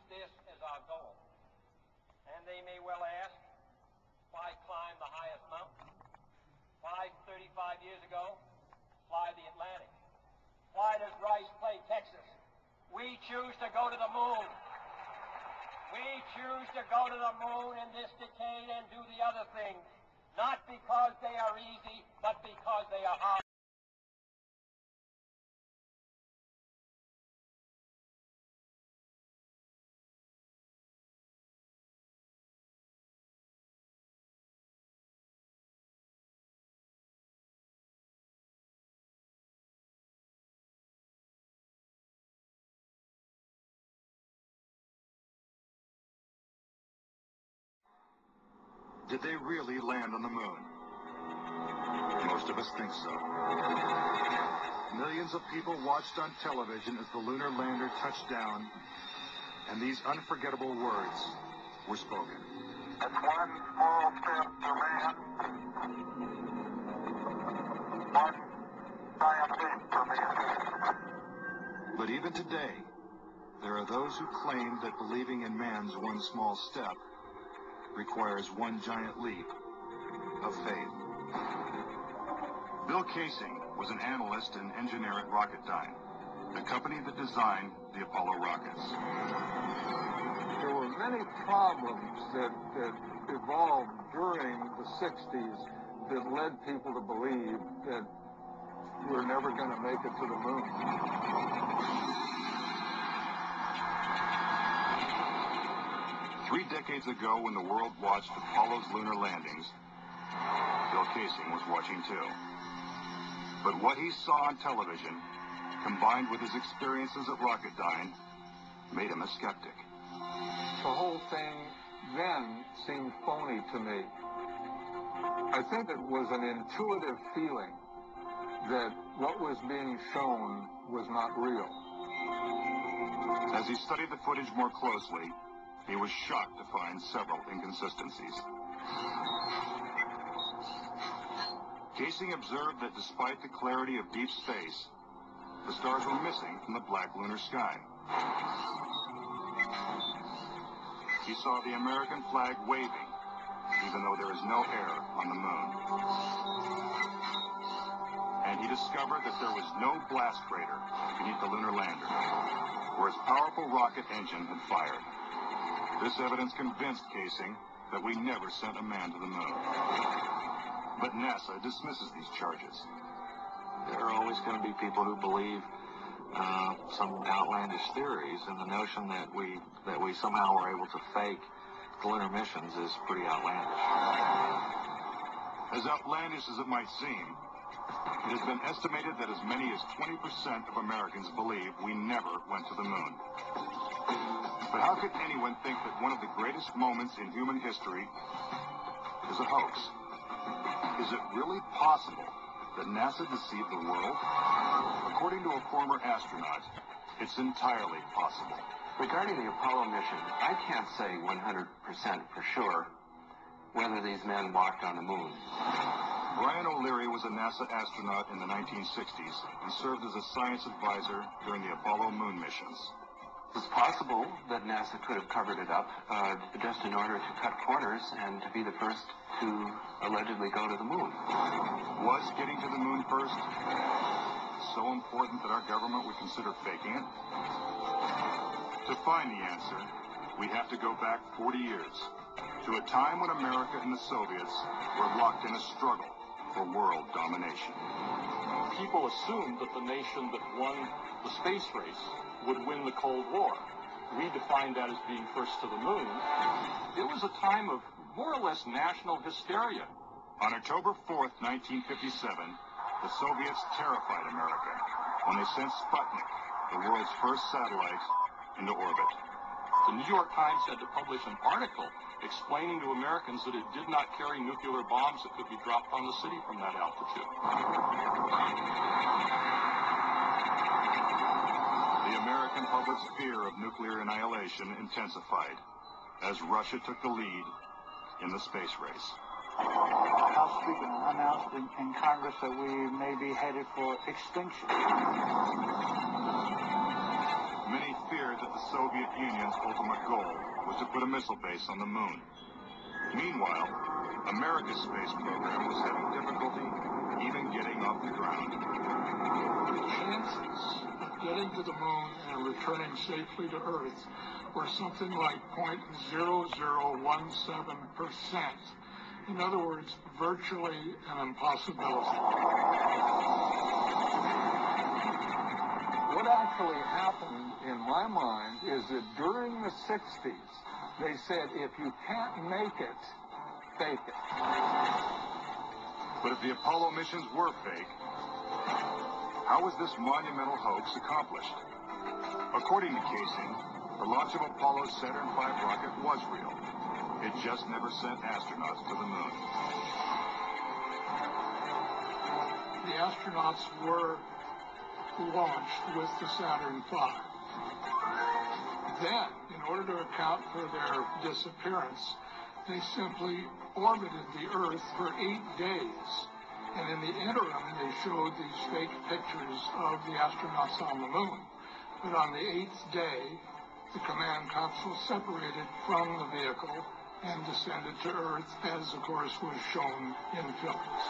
this as our goal. And they may well ask, why climb the highest mountain? Why, 35 years ago, fly the Atlantic? Why does Rice play Texas? We choose to go to the moon. We choose to go to the moon in this decade and do the other things, not because they are easy, but because they are hard. Did they really land on the moon? Most of us think so. Millions of people watched on television as the lunar lander touched down, and these unforgettable words were spoken. That's one small step for man, one giant leap for mankind. But even today, there are those who claim that believing in man's one small step requires one giant leap of faith. Bill Casing was an analyst and engineer at Rocketdyne, the company that designed the Apollo rockets. There were many problems that evolved during the 60s that led people to believe that we're never going to make it to the moon. 3 decades ago, when the world watched Apollo's lunar landings, Bill Casing was watching too. But what he saw on television, combined with his experiences at Rocketdyne, made him a skeptic. The whole thing then seemed phony to me. I think it was an intuitive feeling that what was being shown was not real. As he studied the footage more closely, he was shocked to find several inconsistencies. Casing observed that despite the clarity of deep space, the stars were missing from the black lunar sky. He saw the American flag waving, even though there is no air on the moon. And he discovered that there was no blast crater beneath the lunar lander, where its powerful rocket engine had fired. This evidence convinced Casing that we never sent a man to the moon. But NASA dismisses these charges. There are always going to be people who believe some outlandish theories, and the notion that we somehow were able to fake the lunar missions is pretty outlandish. As outlandish as it might seem, it has been estimated that as many as 20% of Americans believe we never went to the moon. But how could anyone think that one of the greatest moments in human history is a hoax? Is it really possible that NASA deceived the world? According to a former astronaut, it's entirely possible. Regarding the Apollo mission, I can't say 100% for sure whether these men walked on the moon. Brian O'Leary was a NASA astronaut in the 1960s and served as a science advisor during the Apollo moon missions. It's possible that NASA could have covered it up just in order to cut corners and to be the first to allegedly go to the moon. Was getting to the moon first so important that our government would consider faking it? To find the answer, we have to go back 40 years, to a time when America and the Soviets were locked in a struggle for world domination. People assumed that the nation that won the space race would win the Cold War. We defined that as being first to the moon. It was a time of more or less national hysteria. On October 4th, 1957, the Soviets terrified America when they sent Sputnik, the world's first satellite, into orbit. The New York Times had to publish an article explaining to Americans that it did not carry nuclear bombs that could be dropped on the city from that altitude. The American public's fear of nuclear annihilation intensified as Russia took the lead in the space race. House Speaker announced in Congress that we may be headed for extinction. many feared that the Soviet Union's ultimate goal was to put a missile base on the moon. Meanwhile, America's space program was having difficulty even getting off the ground. The chances of getting to the moon and returning safely to Earth were something like 0.0017%. In other words, virtually an impossibility. What actually happened in my mind is that during the 60s, they said, if you can't make it, fake it. But if the Apollo missions were fake, how was this monumental hoax accomplished? According to Casey, the launch of Apollo's Saturn V rocket was real. It just never sent astronauts to the moon. The astronauts were launched with the Saturn V. Then, in order to account for their disappearance, they simply orbited the Earth for 8 days. And in the interim, they showed these fake pictures of the astronauts on the moon. But on the 8th day, the command capsule separated from the vehicle and descended to Earth, as, of course, was shown in films.